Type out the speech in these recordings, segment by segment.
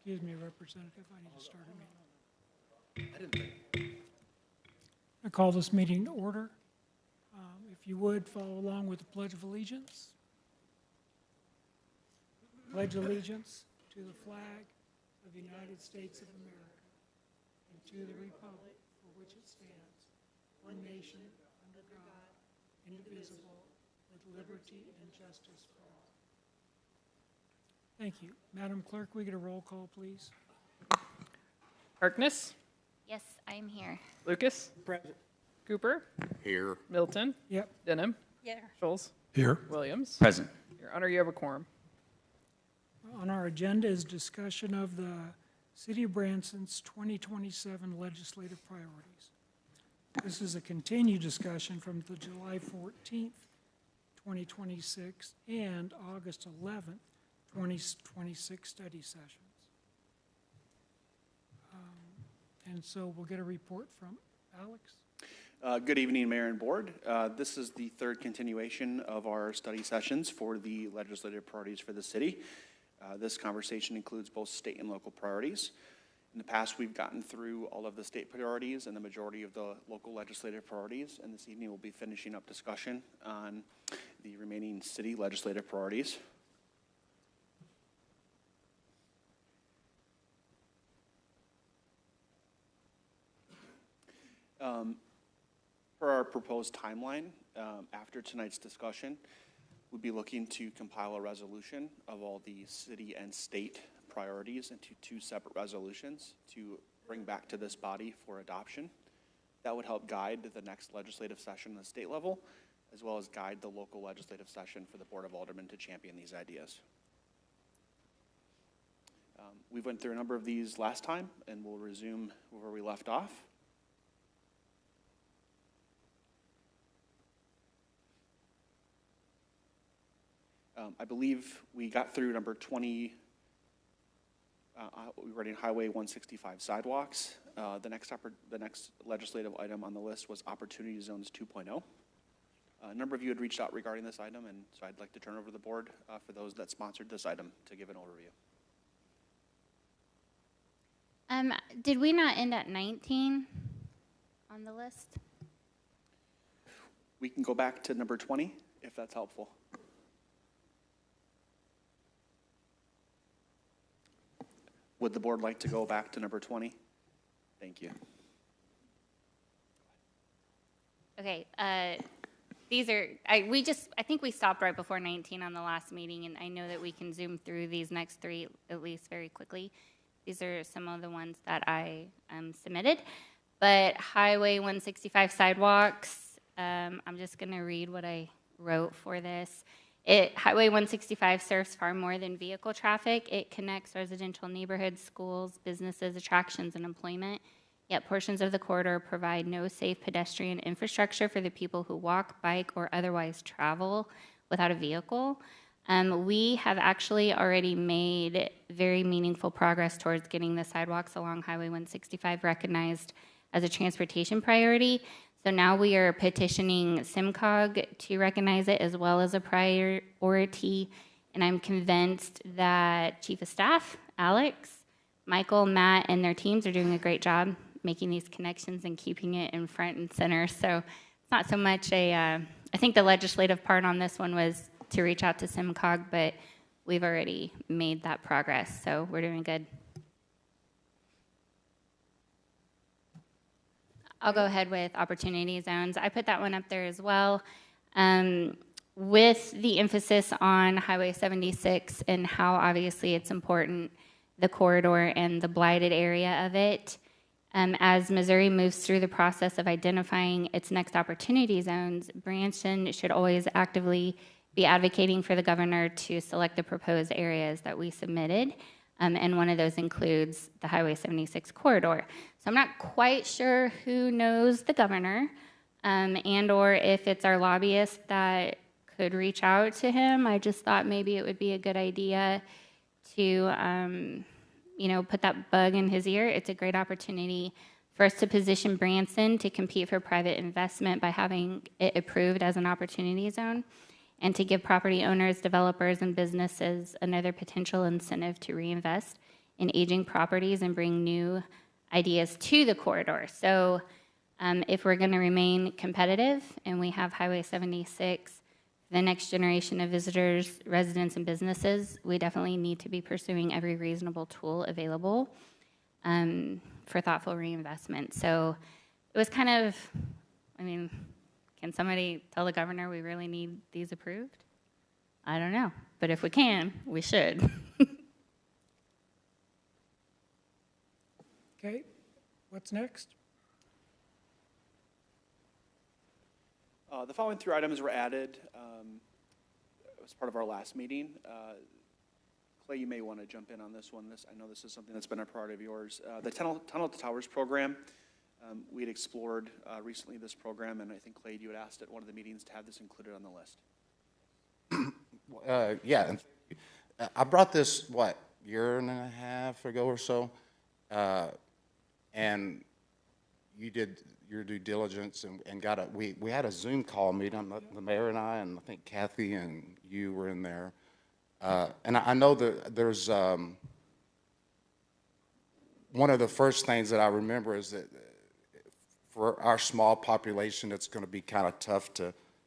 Excuse me, Representative, I need to start a meeting. I call this meeting to order. If you would, follow along with the Pledge of Allegiance. Pledge allegiance to the flag of the United States of America and to the republic for which it stands, one nation, under God, indivisible, with liberty and justice for all. Thank you. Madam Clerk, we get a roll call, please. Harkness, Yes, I'm here. Lucas, Present. Cooper, Here. Milton, Yep. Denham, Yeah. Scholes, Here. Williams. Present. Your Honor, you have a quorum. On our agenda is discussion of the City of Branson's 2027 legislative priorities. This is a continued discussion from the July 14th, 2026 and August 11th, 2026 study sessions. And so we'll get a report from Alex. Good evening, Mayor and Board. This is the third continuation of our study sessions for the legislative priorities for the city. This conversation includes both state and local priorities. In the past, we've gotten through all of the state priorities and the majority of the local legislative priorities, and this evening we'll be finishing up discussion on the remaining city legislative priorities. For our proposed timeline, after tonight's discussion, we'll be looking to compile a resolution of all the city and state priorities into two separate resolutions to bring back to this body for adoption. That would help guide the next legislative session at the state level, as well as guide the local legislative session for the Board of Aldermen to champion these ideas. We went through a number of these last time, and we'll resume where we left off. I believe we got through number 20, we were in Highway 165 sidewalks. The next legislative item on the list was Opportunity Zones 2.0. A number of you had reached out regarding this item, and so I'd like to turn over to the board for those that sponsored this item to give an overview. Did we not end at 19 on the list? We can go back to number 20, if that's helpful. Would the board like to go back to number 20? Thank you. Okay, these are, I think we stopped right before 19 on the last meeting, and I know that we can zoom through these next three at least very quickly. These are some of the ones that I submitted. But Highway 165 sidewalks, I'm just gonna read what I wrote for this. Highway 165 serves far more than vehicle traffic. It connects residential neighborhoods, schools, businesses, attractions, and employment. Yet portions of the corridor provide no safe pedestrian infrastructure for the people who walk, bike, or otherwise travel without a vehicle. We have actually already made very meaningful progress towards getting the sidewalks along Highway 165 recognized as a transportation priority. So now we are petitioning SIMCOG to recognize it as well as a priority, and I'm convinced that Chief of Staff, Alex, Michael, Matt, and their teams are doing a great job making these connections and keeping it in front and center. So it's not so much I think the legislative part on this one was to reach out to SIMCOG, but we've already made that progress, so we're doing good. I'll go ahead with opportunity zones. I put that one up there as well. With the emphasis on Highway 76 and how obviously it's important, the corridor and the blighted area of it. As Missouri moves through the process of identifying its next opportunity zones, Branson should always actively be advocating for the governor to select the proposed areas that we submitted. And one of those includes the Highway 76 corridor. So I'm not quite sure who knows the governor and or if it's our lobbyist that could reach out to him. I just thought maybe it would be a good idea to, put that bug in his ear. It's a great opportunity for us to position Branson to compete for private investment by having it approved as an opportunity zone, and to give property owners, developers, and businesses another potential incentive to reinvest in aging properties and bring new ideas to the corridor. So if we're going to remain competitive and we have Highway 76, the next generation of visitors, residents, and businesses, we definitely need to be pursuing every reasonable tool available for thoughtful reinvestment. So it was kind of, I mean, can somebody tell the governor we really need these approved? I don't know, but if we can, we should. Okay, what's next? The following three items were added as part of our last meeting. Clay, you may want to jump in on this one. I know this is something that's been a priority of yours. The Tunnel to Towers program, we had explored recently this program, and I think, Clay, you had asked at one of the meetings to have this included on the list. Yeah, I brought this, year and a half ago or so, and you did your due diligence and got we had a Zoom call meeting, the mayor and I think Kathy and you were in there. And I know that there's, one of the first things that I remember is that for our small population, it's going to be kind of tough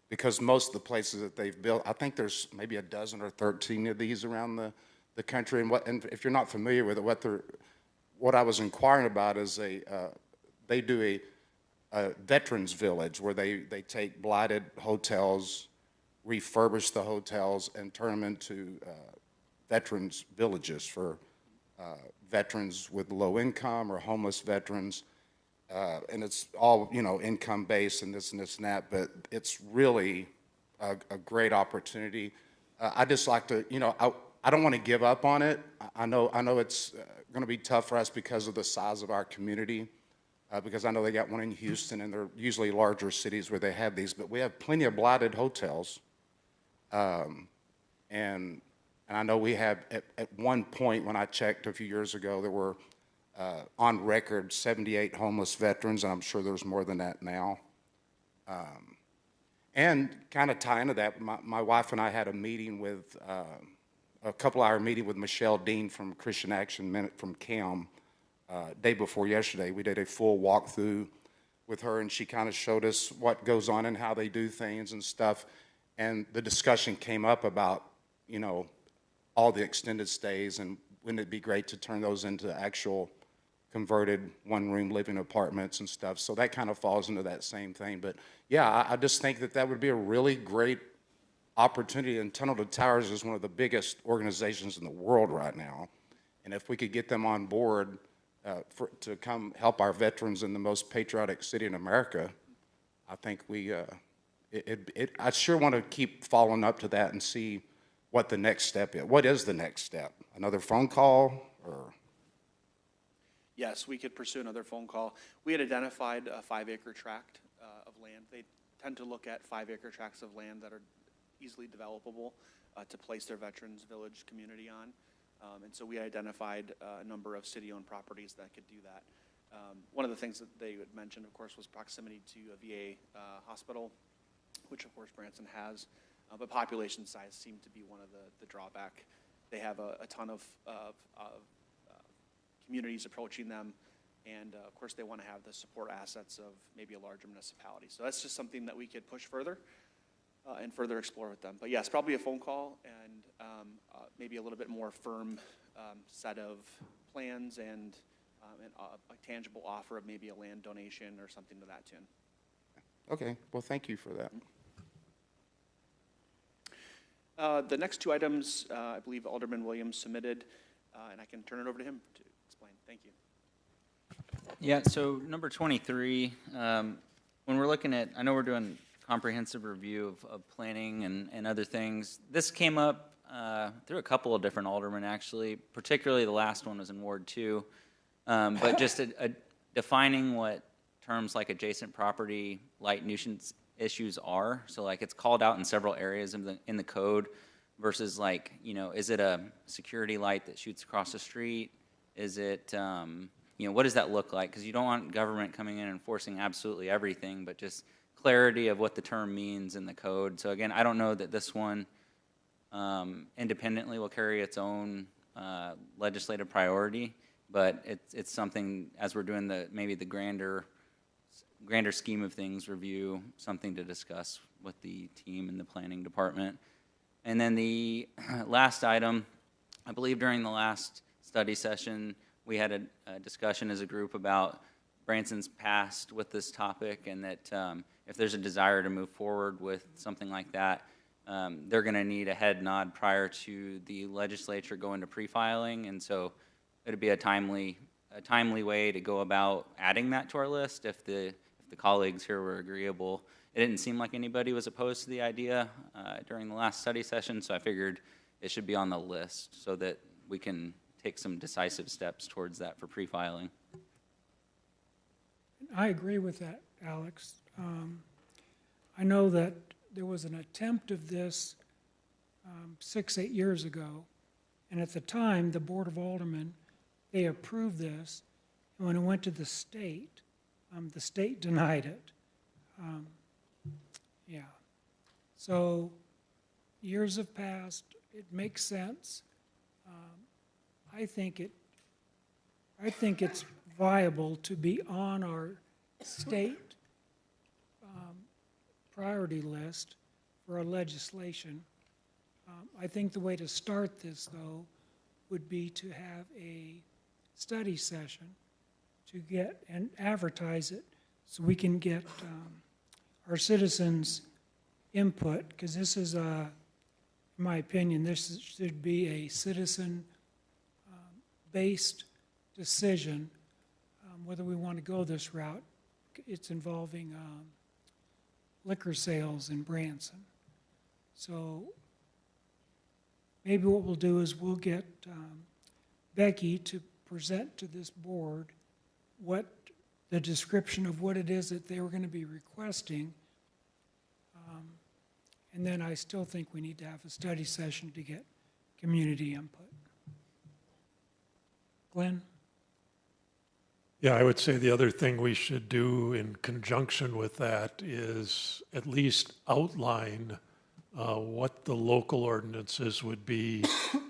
because most of the places that they've built, I think there's maybe a dozen or 13 of these around the country. And if you're not familiar with it, what I was inquiring about is they do a veterans village where they take blighted hotels, refurbish the hotels, and turn them into veterans villages for veterans with low income or homeless veterans. And it's all, income based and this and that, but it's really a great opportunity. I just like to, I don't want to give up on it. I know it's going to be tough for us because of the size of our community. Because I know they got one in Houston, and they're usually larger cities where they have these, but we have plenty of blighted hotels. And I know we have, at one point when I checked a few years ago, there were on record 78 homeless veterans, and I'm sure there's more than that now. And kind of tie into that, my wife and I had a meeting with, a couple-hour meeting with Michelle Dean from Christian Action from CAM. Day before yesterday, we did a full walkthrough with her, and she kind of showed us what goes on and how they do things and stuff. And the discussion came up about, all the extended stays, and wouldn't it be great to turn those into actual converted one-room living apartments and stuff. So that kind of falls into that same thing. But yeah, I just think that would be a really great opportunity. And Tunnel to Towers is one of the biggest organizations in the world right now. And if we could get them on board to come help our veterans in the most patriotic city in America, I think I sure want to keep following up to that and see what the next step is. What is the next step? Another phone call or? Yes, we could pursue another phone call. We had identified a 5-acre tract of land. They tend to look at 5-acre tracts of land that are easily developable to place their veterans village community on. And so we identified a number of city-owned properties that could do that. One of the things that they had mentioned, of course, was proximity to a VA hospital, which, of course, Branson has. But population size seemed to be one of the drawback. They have a ton of communities approaching them, and, of course, they want to have the support assets of maybe a larger municipality. So that's just something that we could push further and further explore with them. But yes, probably a phone call and maybe a little bit more firm set of plans and a tangible offer of maybe a land donation or something to that tune. Okay, well, thank you for that. The next two items, I believe Alderman Williams submitted, and I can turn it over to him to explain. Thank you. Yeah, so number 23, when we're looking at, I know we're doing comprehensive review of planning and other things. This came up through a couple of different aldermen, actually. Particularly the last one was in Ward 2. But just defining what terms like adjacent property, light nuisance issues are. So like it's called out in several areas in the code versus like, is it a security light that shoots across the street? Is it, what does that look like? Because you don't want government coming in and enforcing absolutely everything, but just clarity of what the term means in the code. So again, I don't know that this one independently will carry its own legislative priority, but it's something, as we're doing maybe the grander scheme of things review, something to discuss with the team and the planning department. And then the last item, I believe during the last study session, we had a discussion as a group about Branson's past with this topic, and that if there's a desire to move forward with something like that, they're going to need a head nod prior to the legislature going to pre-filing, and so it'd be a timely way to go about adding that to our list if the colleagues here were agreeable. It didn't seem like anybody was opposed to the idea during the last study session, so I figured it should be on the list so that we can take some decisive steps towards that for pre-filing. I agree with that, Alex. I know that there was an attempt of this 6-8 years ago, and at the time, the Board of Aldermen, they approved this, and when it went to the state denied it. Yeah. So years have passed. It makes sense. I think it's viable to be on our state priority list for our legislation. I think the way to start this, though, would be to have a study session to get and advertise it so we can get our citizens' input, because this is, in my opinion, should be a citizen-based decision whether we want to go this route. It's involving liquor sales in Branson. So maybe what we'll do is we'll get Becky to present to this board what the description of what it is that they were going to be requesting. And then I still think we need to have a study session to get community input. Glenn? Yeah, I would say the other thing we should do in conjunction with that is at least outline what the local ordinances would be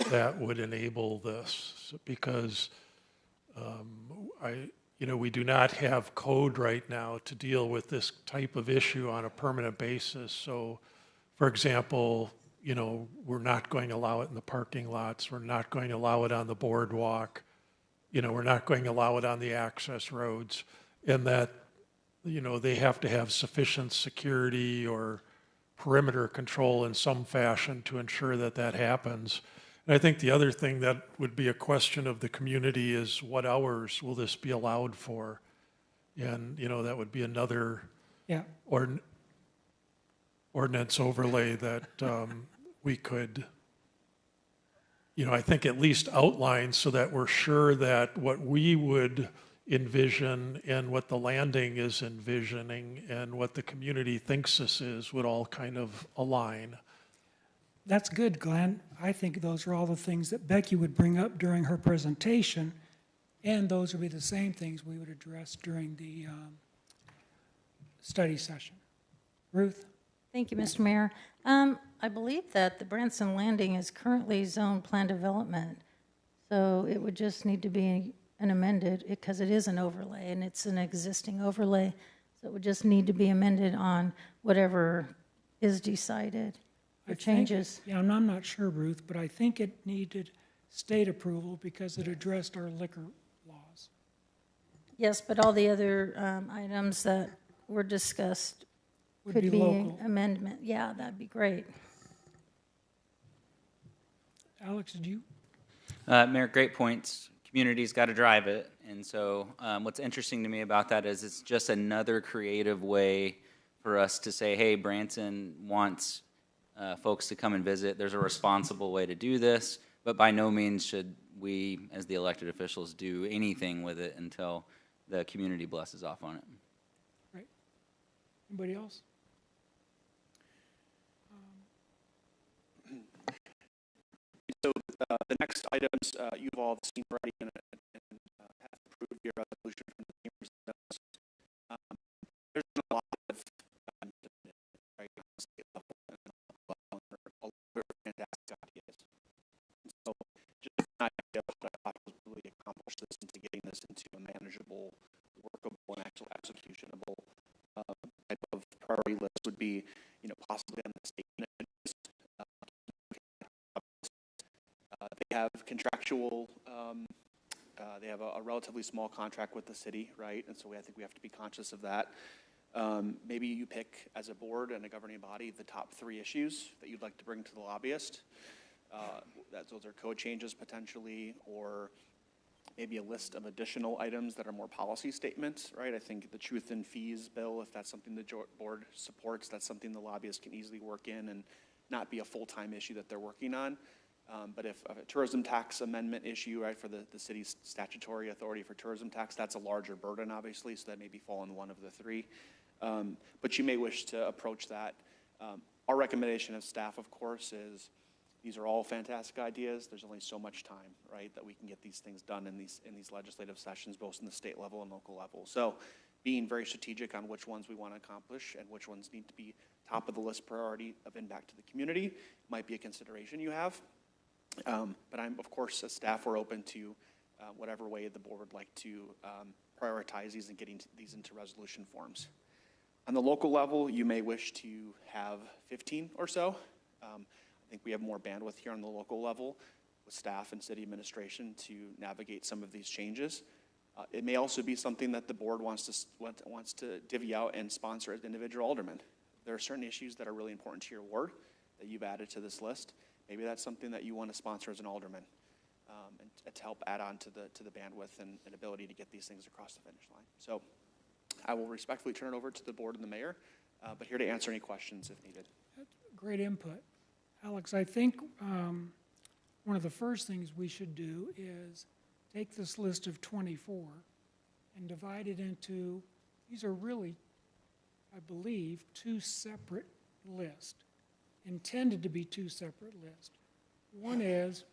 that would enable this, because we do not have code right now to deal with this type of issue on a permanent basis. So, for example, we're not going to allow it in the parking lots. We're not going to allow it on the boardwalk. We're not going to allow it on the access roads, and that, they have to have sufficient security or perimeter control in some fashion to ensure that that happens. And I think the other thing that would be a question of the community is what hours will this be allowed for? And, that would be another ordinance overlay that we could, I think at least outline so that we're sure that what we would envision and what the landing is envisioning and what the community thinks this is would all kind of align. That's good, Glenn. I think those are all the things that Becky would bring up during her presentation, and those would be the same things we would address during the study session. Ruth? Thank you, Mr. Mayor. I believe that the Branson Landing is currently zone plan development, so it would just need to be an amended, because it is an overlay, and it's an existing overlay, so it would just need to be amended on whatever is decided for changes. Yeah, and I'm not sure, Ruth, but I think it needed state approval because it addressed our liquor laws. Yes, but all the other items that were discussed Would could be be local. amendment. Yeah, that'd be great. Alex, did you? Mayor, great points. Community's got to drive it. And so what's interesting to me about that is it's just another creative way for us to say, hey, Branson wants folks to come and visit. There's a responsible way to do this, but by no means should we, as the elected officials, do anything with it until the community blesses off on it. Right. Anybody else? So the next items you've all seen already and have approved your resolution from the chambers. There's been a lot of very fantastic ideas. So just not have a relatively small contract with the city, right? And so I think we have to be conscious of that. Maybe you pick, as a board and a governing body, the top 3 issues that you'd like to bring to the lobbyist. Those are code changes potentially, or maybe a list of additional items that are more policy statements, right? I think the truth in fees bill, if that's something the board supports, that's something the lobbyist can easily work in and not be a full-time issue that they're working on. But if a tourism tax amendment issue, right, for the city's statutory authority for tourism tax, that's a larger burden, obviously, so that maybe fall in one of the 3. But you may wish to approach that. Our recommendation of staff, of course, is these are all fantastic ideas. There's only so much time, right, that we can get these things done in these legislative sessions, both in the state level and local level. So being very strategic on which ones we want to accomplish and which ones need to be top of the list priority of impact to the community might be a consideration you have. But I'm, of course, as staff, we're open to whatever way the board would like to prioritize these and getting these into resolution forms. On the local level, you may wish to have 15 or so. I think we have more bandwidth here on the local level with staff and city administration to navigate some of these changes. It may also be something that the board wants to divvy out and sponsor as individual aldermen. There are certain issues that are really important to your ward that you've added to this list. Maybe that's something that you want to sponsor as an alderman, and to help add on to the bandwidth and ability to get these things across the finish line. So I will respectfully turn it over to the board and the mayor, but here to answer any questions if needed. Great input. Alex, I think one of the first things we should do is take this list of 24 and divide it into, these are really, I believe, 2 separate lists, intended to be 2 separate lists. One is,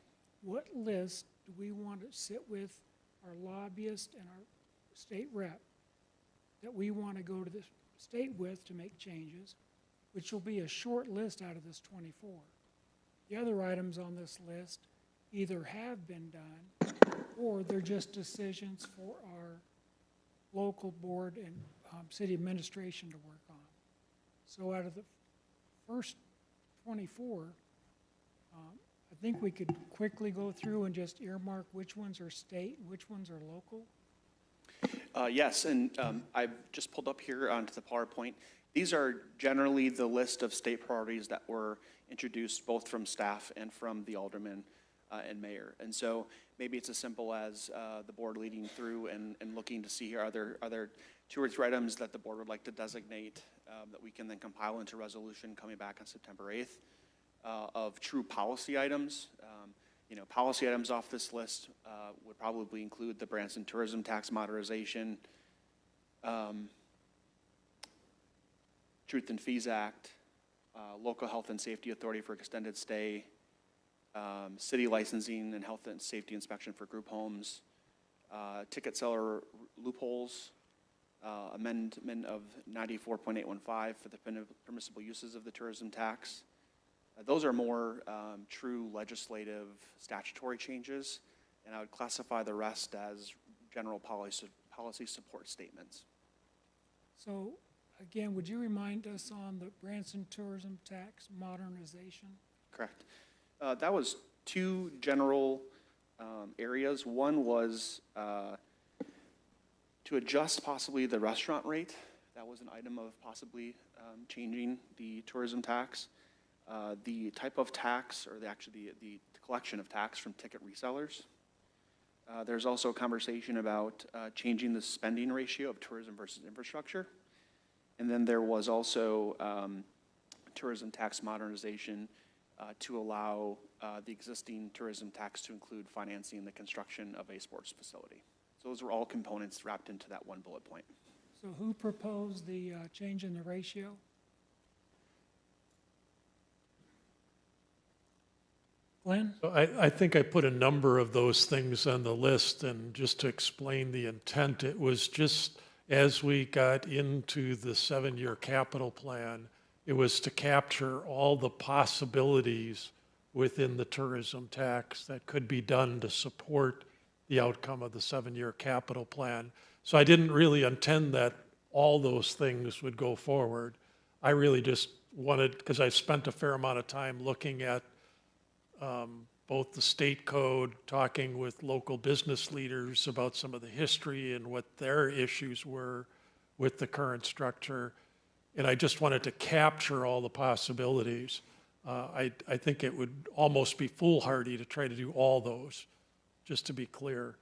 what list do we want to sit with our lobbyist and our state rep that we want to go to the state with to make changes, which will be a short list out of this 24. The other items on this list either have been done or they're just decisions for our local board and city administration to work on. So out of the first 24, I think we could quickly go through and just earmark which ones are state and which ones are local. Yes, and I've just pulled up here onto the PowerPoint. These are generally the list of state priorities that were introduced both from staff and from the aldermen and mayor. And so maybe it's as simple as the board leading through and looking to see here, are there 2 or 3 items that the board would like to designate that we can then compile into resolution coming back on September 8th of true policy items. Policy items off this list would probably include the Branson tourism tax modernization, Truth in Fees Act, Local Health and Safety Authority for extended stay, city licensing and health and safety inspection for group homes, ticket seller loopholes, amendment of 94.815 for the permissible uses of the tourism tax. Those are more true legislative statutory changes, and I would classify the rest as general policy support statements. So again, would you remind us on the Branson tourism tax modernization? Correct. That was 2 general areas. One was to adjust possibly the restaurant rate. That was an item of possibly changing the tourism tax. The type of tax, or the collection of tax from ticket resellers. There's also a conversation about changing the spending ratio of tourism versus infrastructure. And then there was also tourism tax modernization to allow the existing tourism tax to include financing the construction of a sports facility. So those were all components wrapped into that one bullet point. So who proposed the change in the ratio? Glenn? So I think I put a number of those things on the list, and just to explain the intent, it was just as we got into the 7-year capital plan, it was to capture all the possibilities within the tourism tax that could be done to support the outcome of the 7-year capital plan. So I didn't really intend that all those things would go forward. I really just wanted, because I spent a fair amount of time looking at both the state code, talking with local business leaders about some of the history and what their issues were with the current structure. And I just wanted to capture all the possibilities. I think it would almost be foolhardy to try to do all those, just to be clear.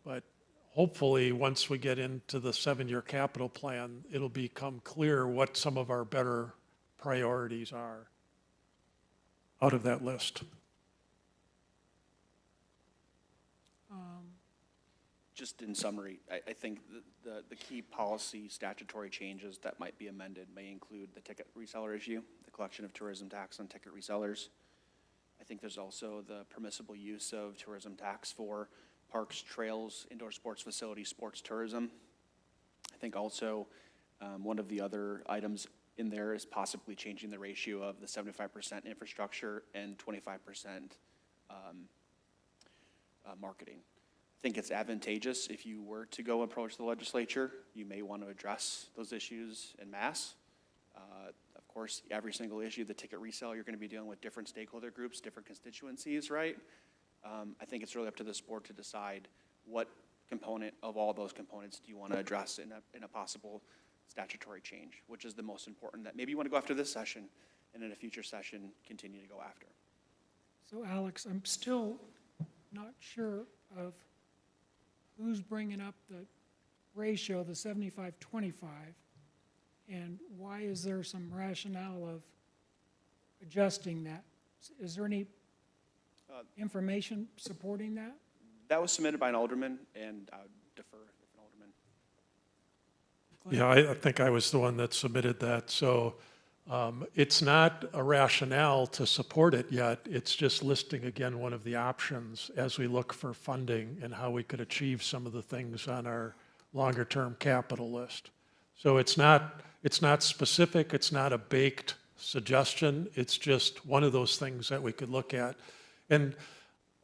But hopefully, once we get into the 7-year capital plan, it'll become clear what some of our better priorities are out of that list. Just in summary, I think the key policy statutory changes that might be amended may include the ticket reseller issue, the collection of tourism tax on ticket resellers. I think there's also the permissible use of tourism tax for parks, trails, indoor sports facilities, sports tourism. I think also one of the other items in there is possibly changing the ratio of the 75% infrastructure and 25% marketing. I think it's advantageous if you were to go approach the legislature. You may want to address those issues en masse. Of course, every single issue, the ticket resale, you're going to be dealing with different stakeholder groups, different constituencies, right? I think it's really up to this board to decide what component of all those components do you want to address in a possible statutory change, which is the most important that maybe you want to go after this session and in a future session continue to go after. So Alex, I'm still not sure of who's bringing up the ratio, the 75-25, and why is there some rationale of adjusting that? Is there any information supporting that? That was submitted by an alderman, and I would defer if an alderman. Yeah, I think I was the one that submitted that. So it's not a rationale to support it yet. It's just listing again one of the options as we look for funding and how we could achieve some of the things on our longer term capital list. So it's not specific, it's not a baked suggestion, it's just one of those things that we could look at. And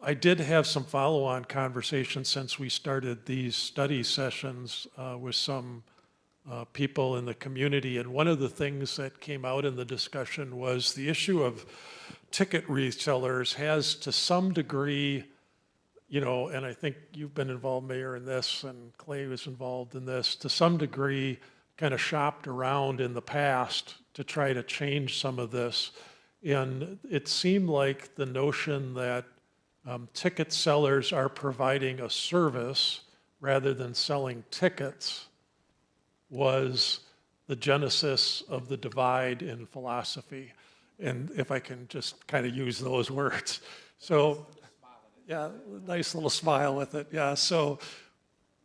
I did have some follow-on conversations since we started these study sessions with some people in the community, and one of the things that came out in the discussion was the issue of ticket resellers has to some degree, you know, and I think you've been involved, Mayor, in this, and Clay was involved in this, to some degree kind of shopped around in the past to try to change some of this. And it seemed like the notion that ticket sellers are providing a service rather than selling tickets was the genesis of the divide in philosophy. And if I can just kind of use those words. So, yeah, nice little smile with it. Yeah, so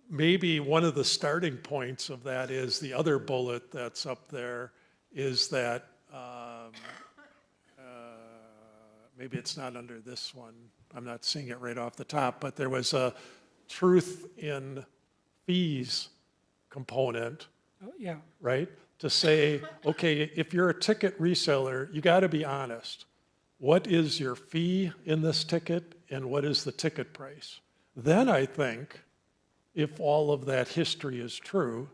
maybe one of the starting points of that is the other bullet that's up there is that, maybe it's not under this one. I'm not seeing it right off the top, but there was a truth in fees component. Oh, yeah. Right? To say, okay, if you're a ticket reseller, you got to be honest. What is your fee in this ticket and what is the ticket price? Then I think, if all of that history is true,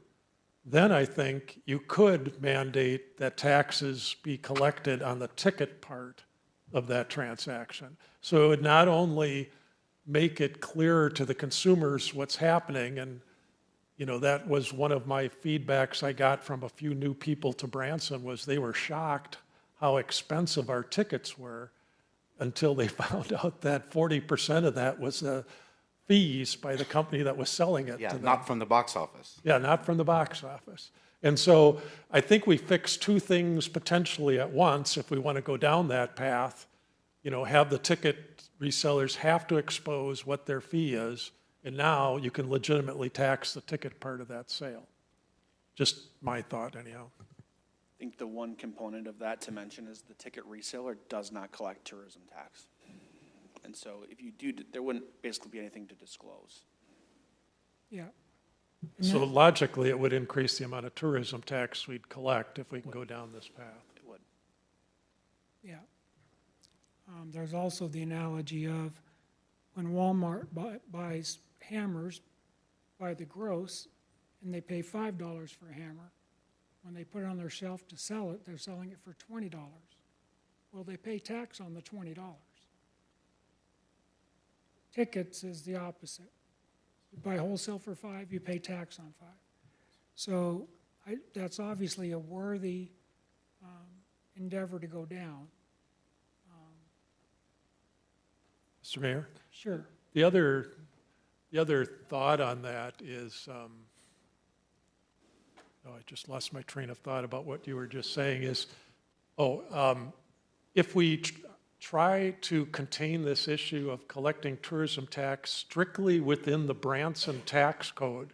then I think you could mandate that taxes be collected on the ticket part of that transaction. So it would not only make it clearer to the consumers what's happening, and you know, that was one of my feedbacks I got from a few new people to Branson, was they were shocked how expensive our tickets were until they found out that 40% of that was the fees by the company that was selling it Yeah, to them. not from the box office. Yeah, not from the box office. And so I think we fix two things potentially at once if we want to go down that path. You know, have the ticket resellers have to expose what their fee is, and now you can legitimately tax the ticket part of that sale. Just my thought, anyhow. I think the one component of that to mention is the ticket reseller does not collect tourism tax. And so if you do, there wouldn't basically be anything to disclose. Yeah. So logically, it would increase the amount of tourism tax we'd collect if we can go down this path. It would. Yeah. There's also the analogy of when Walmart buys hammers by the gross and they pay $5 for a hammer. When they put it on their shelf to sell it, they're selling it for $20. Well, they pay tax on the $20. Tickets is the opposite. You buy wholesale for $5, you pay tax on $5. So that's obviously a worthy endeavor to go down. Mr. Mayor? Sure. The other thought on that is, I just lost my train of thought about what you were just saying is, if we try to contain this issue of collecting tourism tax strictly within the Branson tax code,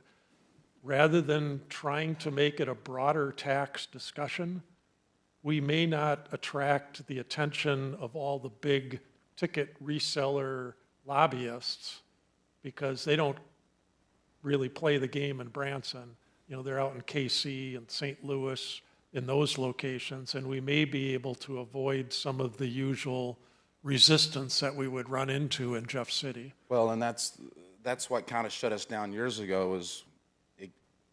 rather than trying to make it a broader tax discussion, we may not attract the attention of all the big ticket reseller lobbyists, because they don't really play the game in Branson. You know, they're out in KC and St. Louis, in those locations, and we may be able to avoid some of the usual resistance that we would run into in Jeff City. Well, and that's what kind of shut us down years ago, is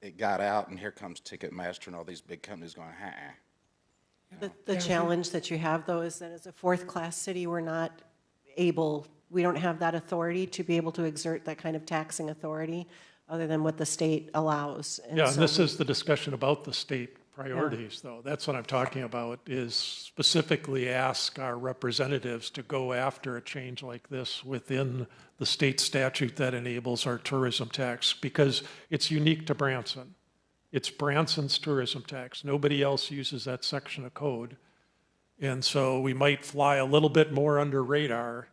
it got out, and here comes Ticketmaster and all these big companies going, The challenge that you have, though, is that as a fourth-class city, we don't have that authority to be able to exert that kind of taxing authority other than what the state allows. And Yeah, so and this is the discussion about the state priorities, though. That's what I'm talking about, is specifically ask our representatives to go after a change like this within the state statute that enables our tourism tax, because it's unique to Branson. It's Branson's tourism tax. Nobody else uses that section of code. And so we might fly a little bit more under radar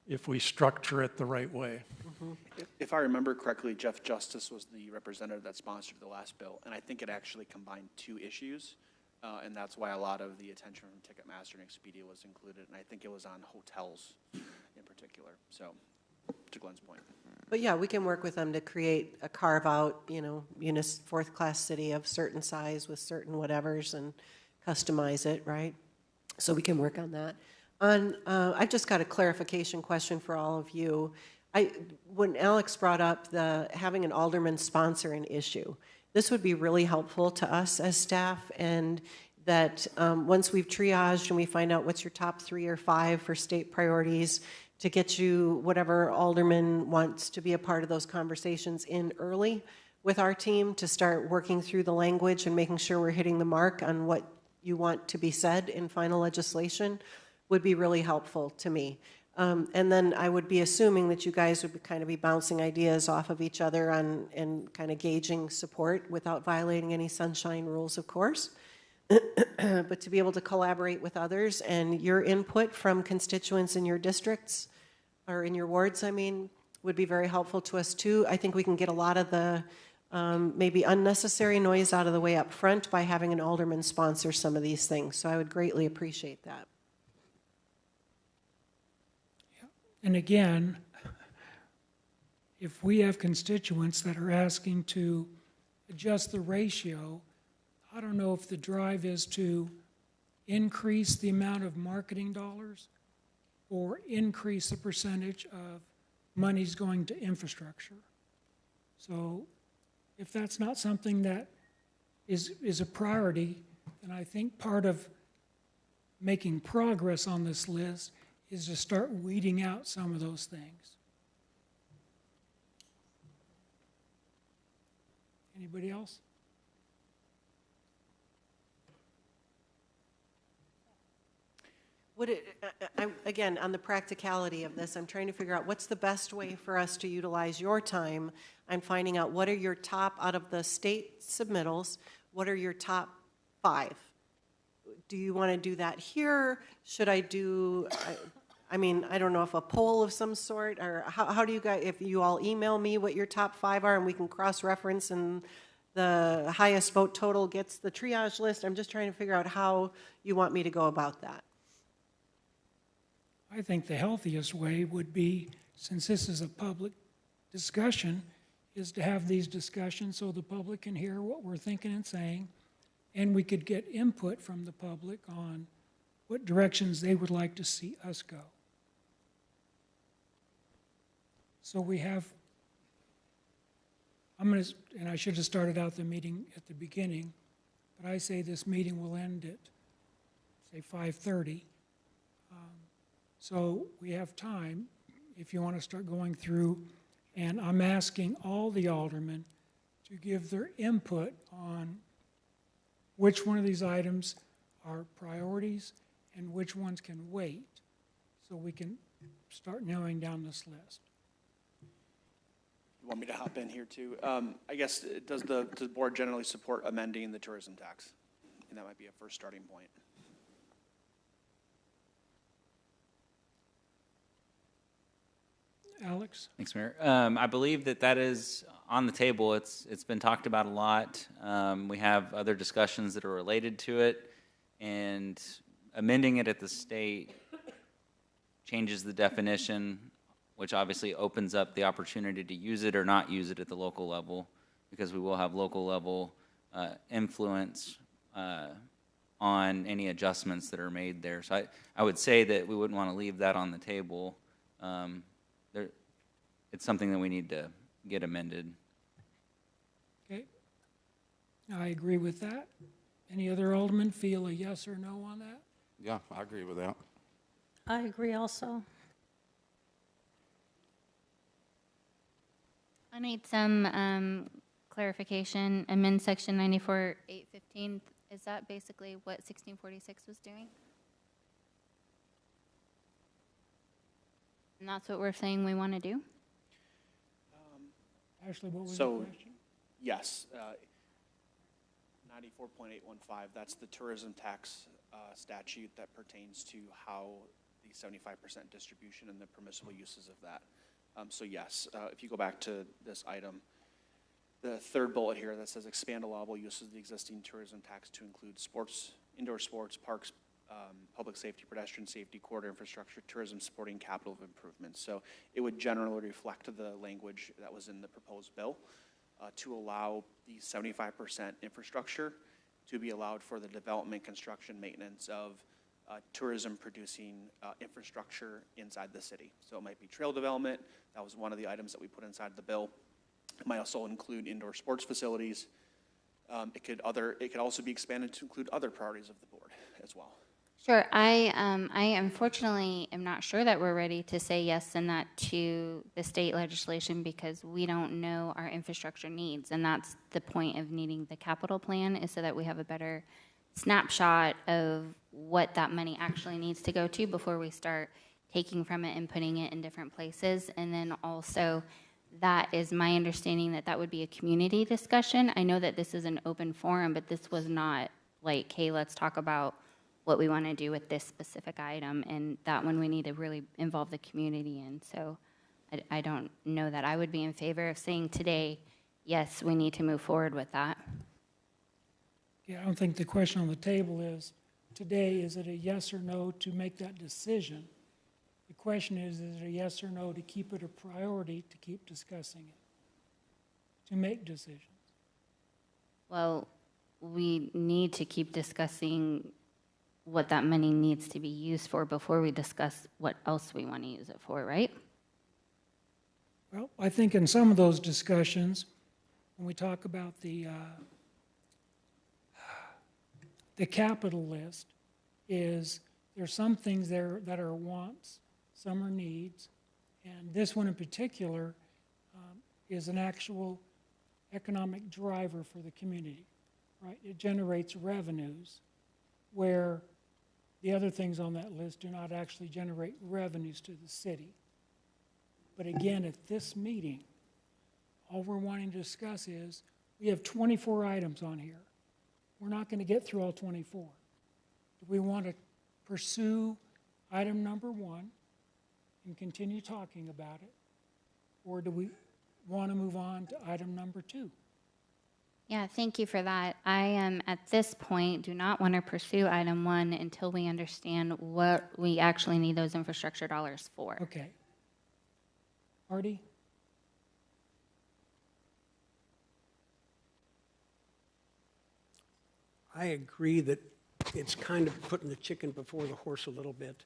if we structure it the right way. If I remember correctly, Jeff Justice was the representative that sponsored the last bill, and I think it actually combined two issues, and that's why a lot of the attention from Ticketmaster and Expedia was included, and I think it was on hotels in particular, so, to Glenn's point. But yeah, we can work with them to create a carve-out, fourth-class city of certain size with certain whatevers and customize it, right? So we can work on that. I've just got a clarification question for all of you. When Alex brought up having an alderman sponsor an issue, this would be really helpful to us as staff, and that once we've triaged and we find out what's your top 3 or 5 for state priorities, to get you whatever alderman wants to be a part of those conversations in early with our team, to start working through the language and making sure we're hitting the mark on what you want to be said in final legislation, would be really helpful to me. And then I would be assuming that you guys would kind of be bouncing ideas off of each other and kind of gauging support without violating any sunshine rules, of course. But to be able to collaborate with others, and your input from constituents in your districts, or in your wards, would be very helpful to us too. I think we can get a lot of the maybe unnecessary noise out of the way up front by having an alderman sponsor some of these things. So I would greatly appreciate that. And again, if we have constituents that are asking to adjust the ratio, I don't know if the drive is to increase the amount of marketing dollars or increase the percentage of monies going to infrastructure. So if that's not something that is a priority, then I think part of making progress on this list is to start weeding out some of those things. Anybody else? Again, on the practicality of this, I'm trying to figure out what's the best way for us to utilize your time. I'm finding out what are your top, out of the state submittals, what are your top 5? Do you want to do that here? Should I do, I don't know if a poll of some sort, or how do you guys, if you all email me what your top 5 are and we can cross-reference and the highest vote total gets the triage list. I'm just trying to figure out how you want me to go about that. I think the healthiest way would be, since this is a public discussion, is to have these discussions so the public can hear what we're thinking and saying, and we could get input from the public on what directions they would like to see us go. So we have, and I should have started out the meeting at the beginning, but I say this meeting will end at, say, 5:30. So we have time. if you want to start going through, and I'm asking all the aldermen to give their input on which one of these items are priorities and which ones can wait, so we can start narrowing down this list. You want me to hop in here too? I guess, does the board generally support amending the tourism tax? And that might be a first starting point. Alex? Thanks, Mayor. I believe that is on the table. It's been talked about a lot. We have other discussions that are related to it, and amending it at the state changes the definition, which obviously opens up the opportunity to use it or not use it at the local level, because we will have local level influence on any adjustments that are made there. So I would say that we wouldn't want to leave that on the table. It's something that we need to get amended. Okay. I agree with that. Any other aldermen feel a yes or no on that? Yeah, I agree with that. I agree also. I need some clarification. Amend section 94-815. Is that basically what 1646 was doing? And that's what we're saying we want to do? Ashley, what was the So, question? yes, 94.815, that's the tourism tax statute that pertains to how the 75% distribution and the permissible uses of that. So yes, if you go back to this item, the third bullet here that says expand allowable uses of the existing tourism tax to include sports, indoor sports, parks, public safety, pedestrian safety, corridor infrastructure, tourism supporting capital improvements. So it would generally reflect the language that was in the proposed bill to allow the 75% infrastructure to be allowed for the development, construction, maintenance of tourism producing infrastructure inside the city. So it might be trail development. That was one of the items that we put inside the bill. It might also include indoor sports facilities. It could also be expanded to include other priorities of the board as well. Sure. I unfortunately am not sure that we're ready to say yes in that to the state legislation, because we don't know our infrastructure needs. And that's the point of needing the capital plan, is so that we have a better snapshot of what that money actually needs to go to before we start taking from it and putting it in different places. And then also, that is my understanding that would be a community discussion. I know that this is an open forum, but this was not like, hey, let's talk about what we want to do with this specific item, and that one we need to really involve the community in. So I don't know that I would be in favor of saying today, yes, we need to move forward with that. Yeah, I don't think the question on the table is, today, is it a yes or no to make that decision? The question is it a yes or no to keep it a priority, to keep discussing it, to make decisions? Well, we need to keep discussing what that money needs to be used for before we discuss what else we want to use it for, right? Well, I think in some of those discussions, when we talk about the capital list, is there's some things there that are wants, some are needs, and this one in particular is an actual economic driver for the community, right? It generates revenues, where the other things on that list do not actually generate revenues to the city. But again, at this meeting, all we're wanting to discuss is, we have 24 items on here. We're not going to get through all 24. Do we want to pursue item number 1 and continue talking about it? Or do we want to move on to item number 2? Yeah, thank you for that. I at this point, do not want to pursue item 1 until we understand what we actually need those infrastructure dollars for. Okay. Artie? I agree that it's kind of putting the chicken before the horse a little bit.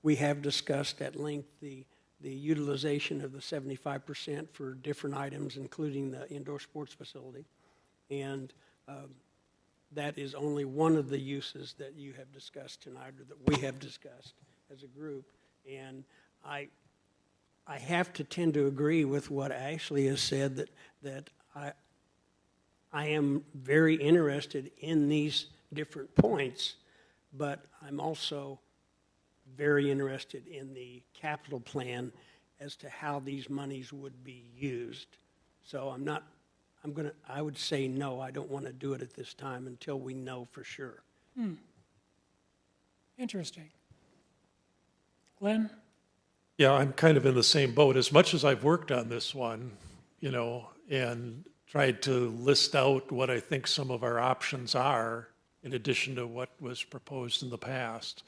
We have discussed at length the utilization of the 75% for different items, including the indoor sports facility. And that is only one of the uses that you have discussed tonight, or that we have discussed as a group. And I have to tend to agree with what Ashley has said, that I am very interested in these different points, but I'm also very interested in the capital plan as to how these monies would be used. So I would say no, I don't want to do it at this time until we know for sure. Interesting. Glenn? Yeah, I'm kind of in the same boat. As much as I've worked on this one, and tried to list out what I think some of our options are, in addition to what was proposed in the past,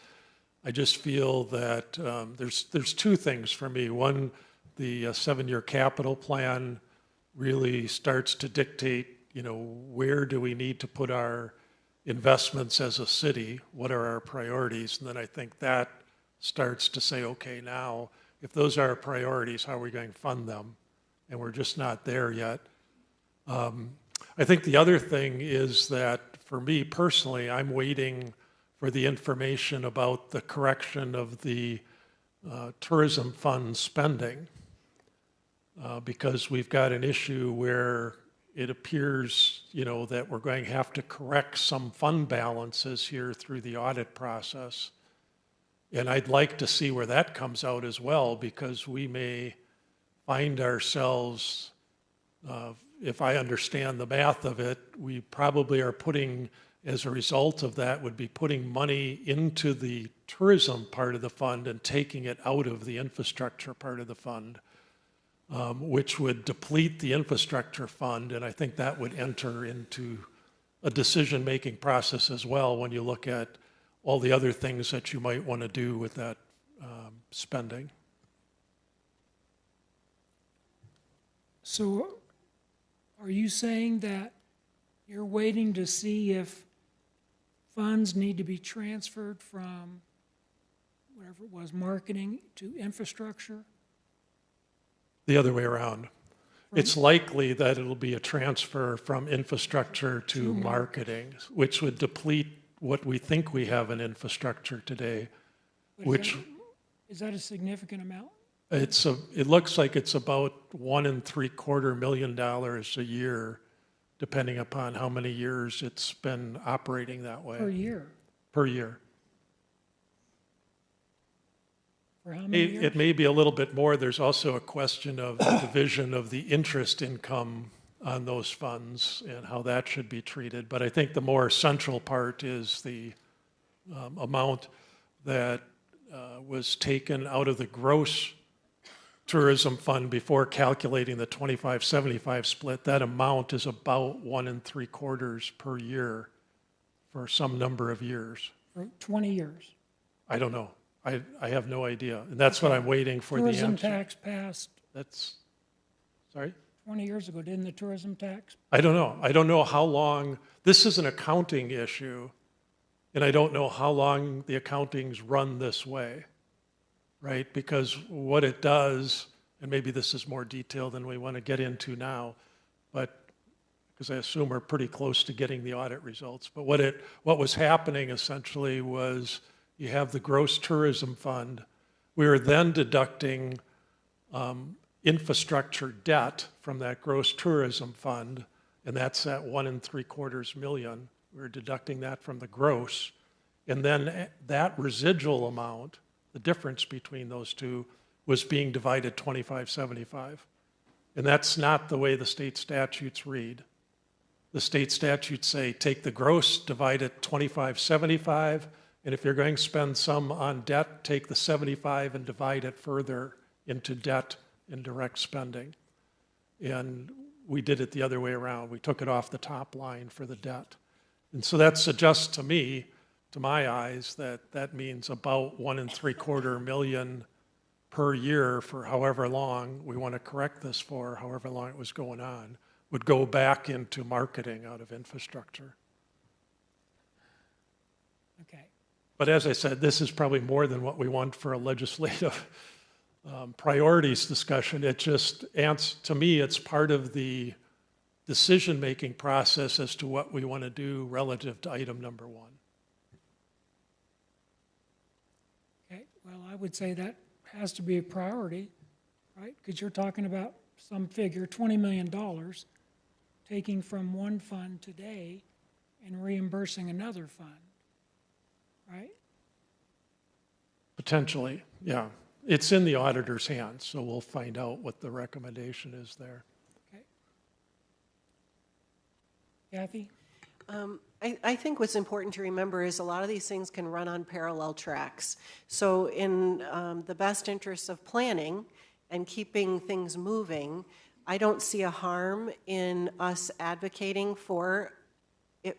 I just feel that there's two things for me. One, the 7-year capital plan really starts to dictate, where do we need to put our investments as a city? What are our priorities? And then I think that starts to say, okay, now, if those are our priorities, how are we going to fund them? And we're just not there yet. I think the other thing is that, for me personally, I'm waiting for the information about the correction of the tourism fund spending, because we've got an issue where it appears, that we're going to have to correct some fund balances here through the audit process. And I'd like to see where that comes out as well, because we may find ourselves, if I understand the math of it, we probably are putting, as a result of that, would be putting money into the tourism part of the fund and taking it out of the infrastructure part of the fund, which would deplete the infrastructure fund, and I think that would enter into a decision-making process as well when you look at all the other things that you might want to do with that spending. So are you saying that you're waiting to see if funds need to be transferred from whatever it was, marketing to infrastructure? The other way around. It's likely that it'll be a transfer from infrastructure to marketing, which would deplete what we think we have in infrastructure today, which Is that a significant amount? it looks like it's about $1.75 million a year, depending upon how many years it's been operating that way. Per year? Per year. For how many years? It may be a little bit more. There's also a question of the division of the interest income on those funds and how that should be treated. But I think the more central part is the amount that was taken out of the gross tourism fund before calculating the 25-75 split. That amount is about 1.75 per year for some number of years. For 20 years? I don't know. I have no idea. And that's what I'm waiting for the answer. Tourism tax passed Sorry? 20 years ago, didn't the tourism tax? I don't know. I don't know how long. This is an accounting issue, and I don't know how long the accounting's run this way, right? Because what it does, and maybe this is more detailed than we want to get into now, but because I assume we're pretty close to getting the audit results. But what was happening essentially was you have the gross tourism fund. We were then deducting infrastructure debt from that gross tourism fund, and that's at $1.75 million. We were deducting that from the gross, and then that residual amount, the difference between those two, was being divided 25-75. And that's not the way the state statutes read. The state statutes say take the gross, divide it 25-75, and if you're going to spend some on debt, take the 75 and divide it further into debt and direct spending. And we did it the other way around. We took it off the top line for the debt. And so that suggests to me, to my eyes, that means about $1.75 million per year for however long we want to correct this for, however long it was going on, would go back into marketing out of infrastructure. Okay. But as I said, this is probably more than what we want for a legislative priorities discussion. It just, to me, it's part of the decision-making process as to what we want to do relative to item number 1. Okay, well, I would say that has to be a priority, right? Because you're talking about some figure, $20 million, taking from one fund today and reimbursing another fund, right? Potentially, yeah. It's in the auditor's hands, so we'll find out what the recommendation is there. Okay. Kathy? I think what's important to remember is a lot of these things can run on parallel tracks. So in the best interests of planning and keeping things moving, I don't see a harm in us advocating for it.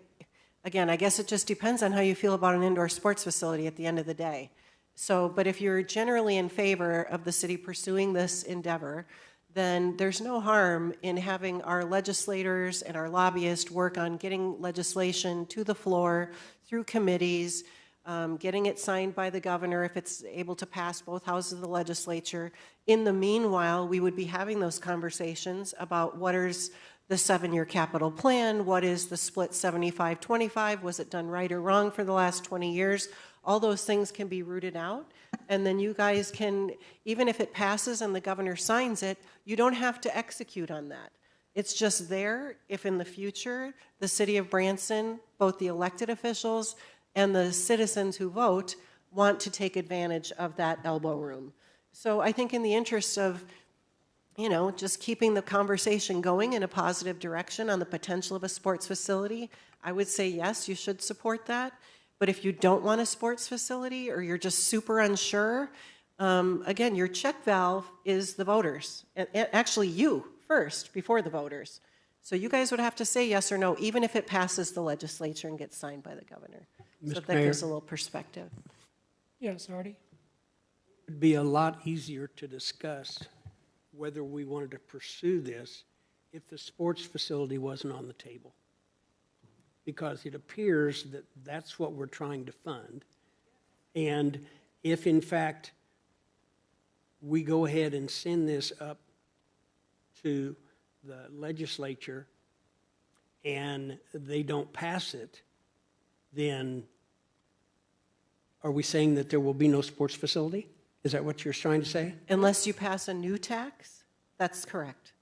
Again, I guess it just depends on how you feel about an indoor sports facility at the end of the day. So, but if you're generally in favor of the city pursuing this endeavor, then there's no harm in having our legislators and our lobbyists work on getting legislation to the floor through committees, getting it signed by the governor if it's able to pass both houses of the legislature. In the meanwhile, we would be having those conversations about what is the 7-year capital plan, what is the split 75-25, was it done right or wrong for the last 20 years? All those things can be rooted out, and then you guys can, even if it passes and the governor signs it, you don't have to execute on that. It's just there if in the future the city of Branson, both the elected officials and the citizens who vote, want to take advantage of that elbow room. So I think in the interest of, you know, just keeping the conversation going in a positive direction on the potential of a sports facility, I would say yes, you should support that. But if you don't want a sports facility or you're just super unsure, again, your check valve is the voters. Actually, you first, before the voters. So you guys would have to say yes or no, even if it passes the legislature and gets signed by the governor. So that gives a little perspective. Yes, Artie? It'd be a lot easier to discuss whether we wanted to pursue this if the sports facility wasn't on the table. Because it appears that that's what we're trying to fund. And if, in fact, we go ahead and send this up to the legislature and they don't pass it, then are we saying that there will be no sports facility? Is that what you're trying to say? Unless you pass a new tax, that's correct.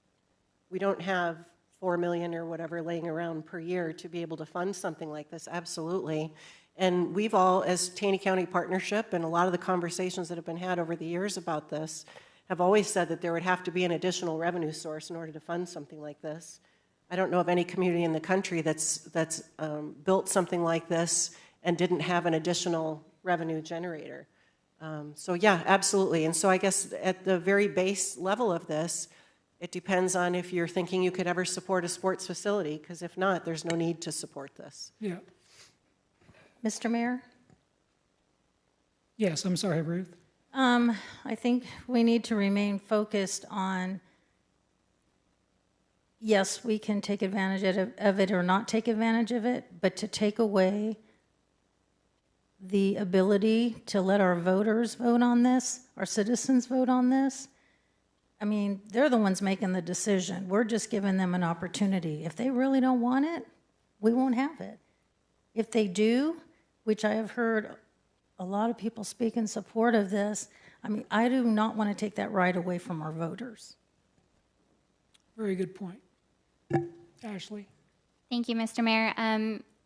We don't have $4 million or whatever laying around per year to be able to fund something like this, absolutely. And we've all, as Taney County Partnership, and a lot of the conversations that have been had over the years about this, have always said that there would have to be an additional revenue source in order to fund something like this. I don't know of any community in the country that's built something like this and didn't have an additional revenue generator. So yeah, absolutely. And so I guess at the very base level of this, it depends on if you're thinking you could ever support a sports facility, because if not, there's no need to support this. Yeah. Mr. Mayor? Yes, I'm sorry, Ruth. I think we need to remain focused on, yes, we can take advantage of it or not take advantage of it, but to take away the ability to let our voters vote on this, our citizens vote on this. I mean, they're the ones making the decision. We're just giving them an opportunity. If they really don't want it, we won't have it. If they do, which I have heard a lot of people speak in support of this, I mean, I do not want to take that right away from our voters. Very good point. Ashley? Thank you, Mr. Mayor.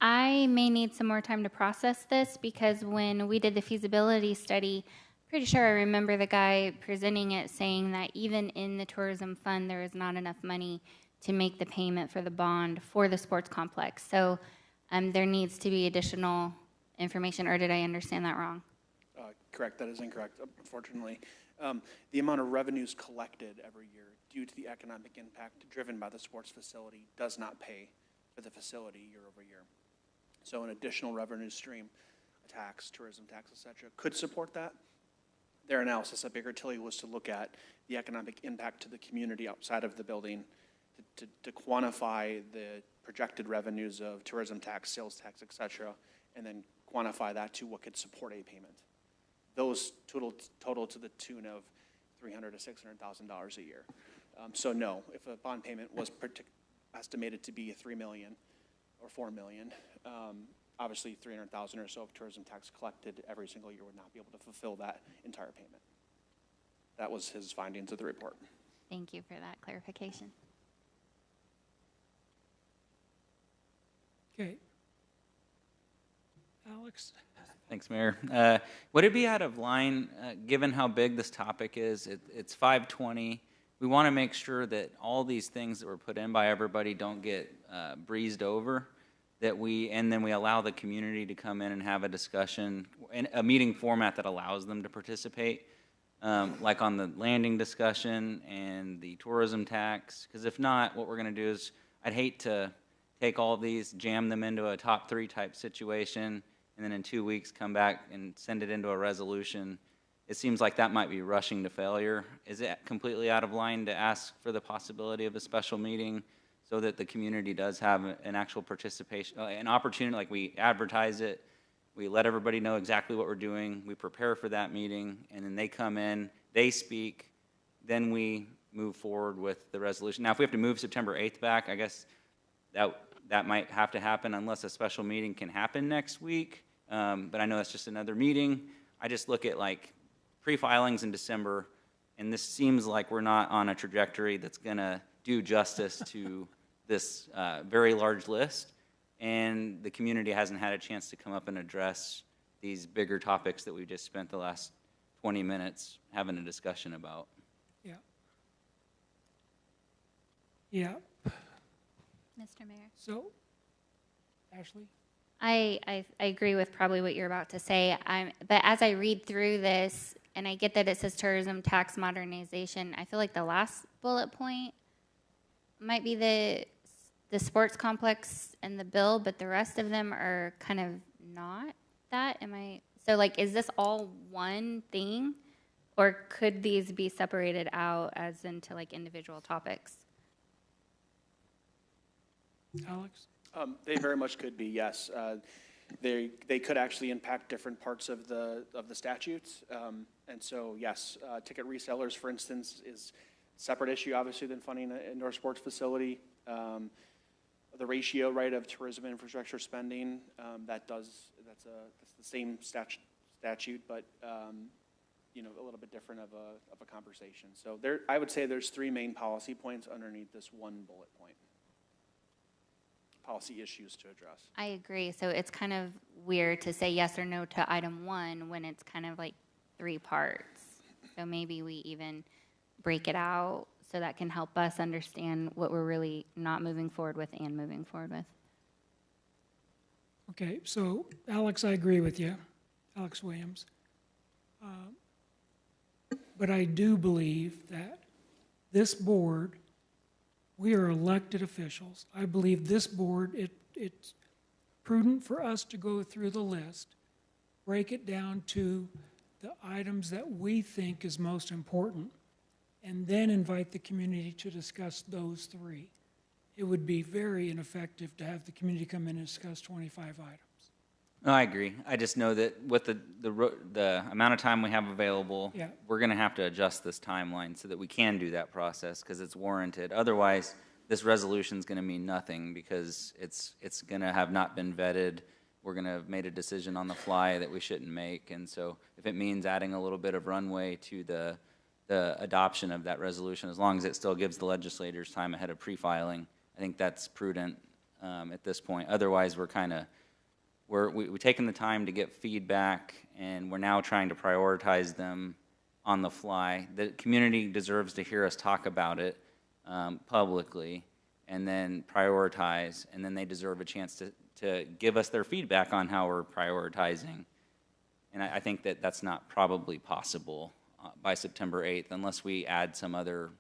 I may need some more time to process this because when we did the feasibility study, pretty sure I remember the guy presenting it saying that even in the tourism fund, there is not enough money to make the payment for the bond for the sports complex. So there needs to be additional information, or did I understand that wrong? Correct, that is incorrect, unfortunately. The amount of revenues collected every year due to the economic impact driven by the sports facility does not pay for the facility year over year. So an additional revenue stream, a tax, tourism tax, et cetera, could support that. Their analysis at Baker Tilly was to look at the economic impact to the community outside of the building to quantify the projected revenues of tourism tax, sales tax, et cetera, and then quantify that to what could support a payment. Those total to the tune of $300,000 to $600,000 a year. So no, if a bond payment was estimated to be $3 million or $4 million, obviously $300,000 or so of tourism tax collected every single year would not be able to fulfill that entire payment. that was his findings of the report. Thank you for that clarification. Okay. Alex? Thanks, Mayor. Would it be out of line, given how big this topic is? It's 5:20. We want to make sure that all these things that were put in by everybody don't get breezed over, and then we allow the community to come in and have a discussion, in a meeting format that allows them to participate, like on the landing discussion and the tourism tax. Because if not, what we're going to do is, I'd hate to take all of these, jam them into a top 3 type situation, and then in 2 weeks come back and send it into a resolution. It seems like that might be rushing to failure. Is it completely out of line to ask for the possibility of a special meeting so that the community does have an actual participation, an opportunity, like we advertise it, we let everybody know exactly what we're doing, we prepare for that meeting, and then they come in, they speak, then we move forward with the resolution. Now, if we have to move September 8th back, I guess that might have to happen unless a special meeting can happen next week. But I know that's just another meeting. I just look at like pre-filings in December, and this seems like we're not on a trajectory that's going to do justice to this very large list, and the community hasn't had a chance to come up and address these bigger topics that we just spent the last 20 minutes having a discussion about. Yeah. Yeah. Mr. Mayor? So, Ashley? I agree with probably what you're about to say. But as I read through this, and I get that it says tourism tax modernization, I feel like the last bullet point might be the sports complex and the bill, but the rest of them are kind of not that. So like, is this all one thing, or could these be separated out as into like individual topics? Alex? They very much could be, yes. They could actually impact different parts of the statutes. And so, yes, ticket resellers, for instance, is a separate issue, obviously, than funding an indoor sports facility. The ratio, right, of tourism infrastructure spending, that's the same statute, but you know, a little bit different of a conversation. So I would say there's 3 main policy points underneath this one bullet point. Policy issues to address. I agree. So it's kind of weird to say yes or no to item 1 when it's kind of like 3 parts. So maybe we even break it out so that can help us understand what we're really not moving forward with and moving forward with. Okay, so Alex, I agree with you, Alex Williams. But I do believe that this board, we are elected officials. I believe this board, it's prudent for us to go through the list, break it down to the items that we think is most important, and then invite the community to discuss those 3. It would be very ineffective to have the community come in and discuss 25 items. No, I agree. I just know that with the amount of time we have available, Yeah. we're going to have to adjust this timeline so that we can do that process because it's warranted. Otherwise, this resolution is going to mean nothing because it's going to have not been vetted. We're going to have made a decision on the fly that we shouldn't make. And so if it means adding a little bit of runway to the adoption of that resolution, as long as it still gives the legislators time ahead of pre-filing, I think that's prudent at this point. Otherwise, we've taken the time to get feedback, and we're now trying to prioritize them on the fly. The community deserves to hear us talk about it publicly, and then prioritize, and then they deserve a chance to give us their feedback on how we're prioritizing. And I think that that's not probably possible by September 8th unless we add some other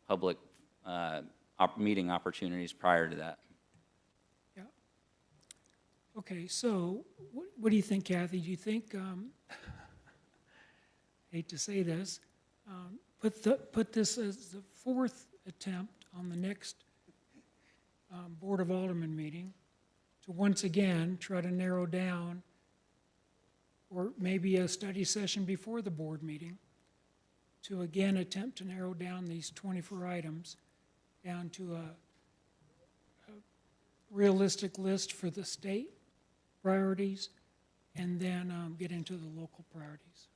public meeting opportunities prior to that. Okay, so what do you think, Kathy? Do you think, hate to say this, put this as the 4th attempt on the next Board of Aldermen meeting to once again try to narrow down, or maybe a study session before the board meeting, to again attempt to narrow down these 24 items down to a realistic list for the state priorities, and then get into the local priorities.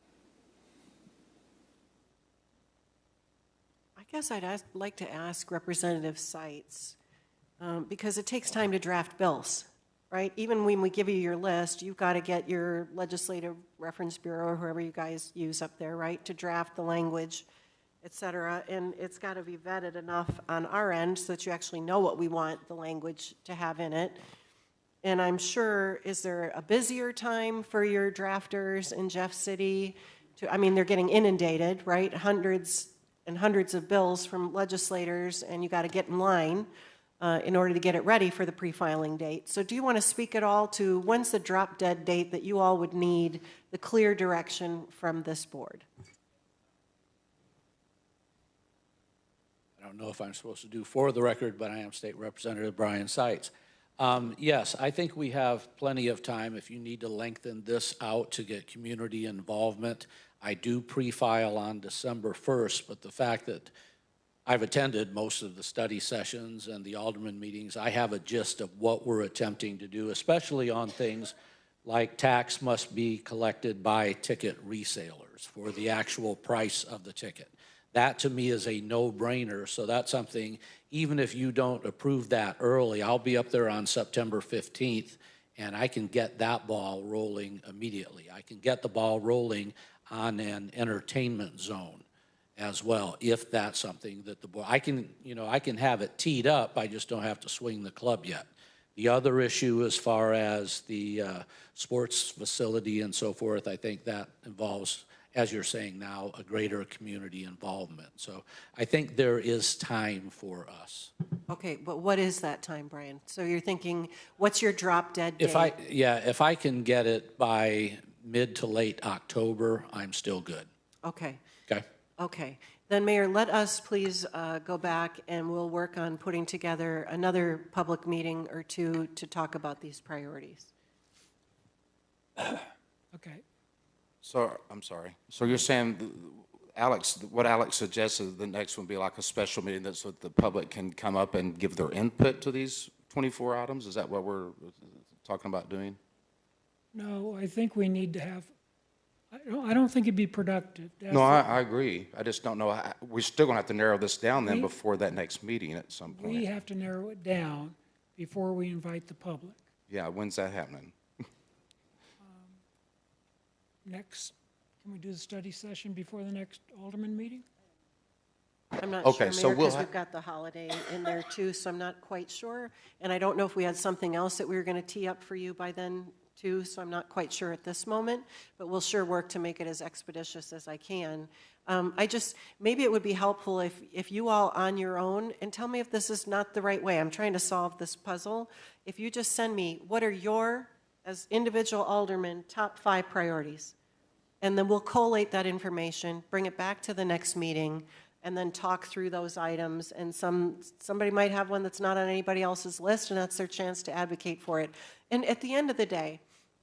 guess like to ask Representative Seitz, because it takes time to draft bills, right? Even when we give you your list, you've got to get your legislative reference bureau or whoever you guys use up there, right, to draft the language, et cetera. And it's got to be vetted enough on our end so that you actually know what we want the language to have in it. And I'm sure, is there a busier time for your drafters in Jeff City? I mean, they're getting inundated, right? Hundreds and hundreds of bills from legislators, and you got to get in line in order to get it ready for the pre-filing date. So do you want to speak at all to when's the drop dead date that you all would need the clear direction from this board? I don't know if I'm supposed to do for the record, but I am State Representative Brian Seitz. Yes, I think we have plenty of time if you need to lengthen this out to get community involvement. I do pre-file on December 1st, but the fact that I've attended most of the study sessions and the alderman meetings, I have a gist of what we're attempting to do, especially on things like tax must be collected by ticket resellers for the actual price of the ticket. That to me is a no-brainer, so that's something, even if you don't approve that early, I'll be up there on September 15th, and I can get that ball rolling immediately. I can get the ball rolling on an entertainment zone as well, if that's something that the board, I can have it teed up, I just don't have to swing the club yet. The other issue as far as the sports facility and so forth, I think that involves, as you're saying now, a greater community involvement. So I think there is time for us. Okay, but what is that time, Brian? So you're thinking, what's your drop dead date? If I can get it by mid to late October, I'm still good. Okay. Okay. Okay. Then, Mayor, let us please go back and we'll work on putting together another public meeting or two to talk about these priorities. Okay. So, I'm sorry. So you're saying, what Alex suggested, the next one be like a special meeting so that the public can come up and give their input to these 24 items? Is that what we're talking about doing? No, I think we need to have, I don't think it'd be productive. No, I agree. I just don't know. We're still going to have to narrow this down then before that next meeting at some point. We have to narrow it down before we invite the public. Yeah, when's that happening? Next, can we do the study session before the next Alderman meeting? I'm not Okay, sure, so Mayor, we'll because we've got the holiday in there too, so I'm not quite sure. And I don't know if we had something else that we were going to tee up for you by then too, so I'm not quite sure at this moment, but we'll sure work to make it as expeditious as I can. Maybe it would be helpful if you all on your own, and tell me if this is not the right way, I'm trying to solve this puzzle. If you just send me, what are your, as individual aldermen, top 5 priorities? And then we'll collate that information, bring it back to the next meeting, and then talk through those items. And somebody might have one that's not on anybody else's list, and that's their chance to advocate for it. And at the end of the day,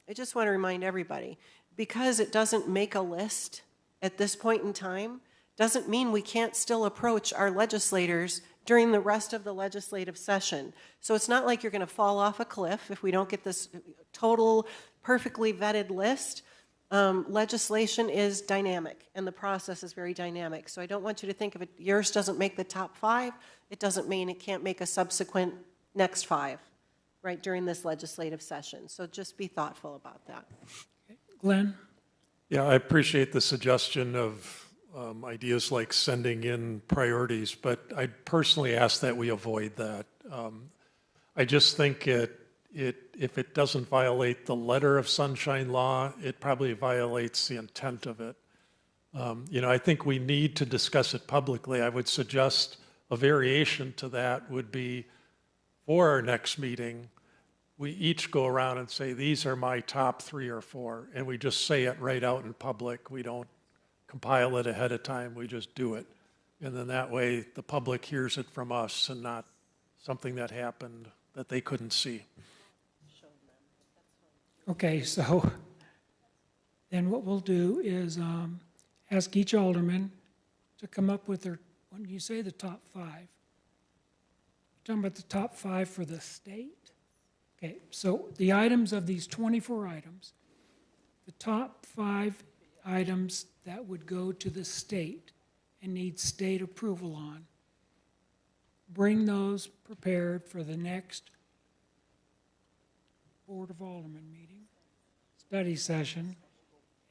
I just want to remind everybody, because it doesn't make a list at this point in time, doesn't mean we can't still approach our legislators during the rest of the legislative session. So it's not like you're going to fall off a cliff if we don't get this total, perfectly vetted list. Legislation is dynamic, and the process is very dynamic. So I don't want you to think of it, yours doesn't make the top 5, it doesn't mean it can't make a subsequent next 5, right, during this legislative session. So just be thoughtful about that. Glenn? Yeah, I appreciate the suggestion of ideas like sending in priorities, but I personally ask that we avoid that. I just think if it doesn't violate the letter of sunshine law, it probably violates the intent of it. I think we need to discuss it publicly. I would suggest a variation to that would be, for our next meeting, we each go around and say, these are my top 3 or 4, and we just say it right out in public. We don't compile it ahead of time, we just do it. And then that way, the public hears it from us and not something that happened that they couldn't see. Okay, so then what we'll do is ask each alderman to come up with their, when you say the top 5, you're talking about the top 5 for the state? Okay, so the items of these 24 items, the top 5 items that would go to the state and need state approval on. Bring those prepared for the next Board of Aldermen meeting, study session,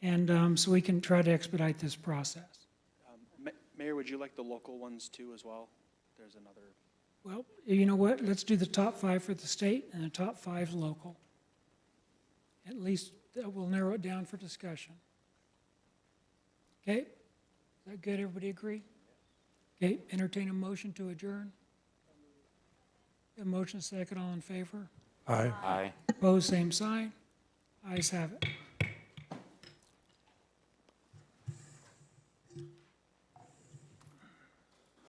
and so we can try to expedite this process. Mayor, would you like the local ones too as well? There's another. Well, you know what? Let's do the top 5 for the state and the top 5 local. At least that will narrow it down for discussion. Okay? Is that good? Everybody agree? Okay, entertain a motion to adjourn. A motion second, all in favor? Aye. Aye. Opposed, same sign. Ayes have it.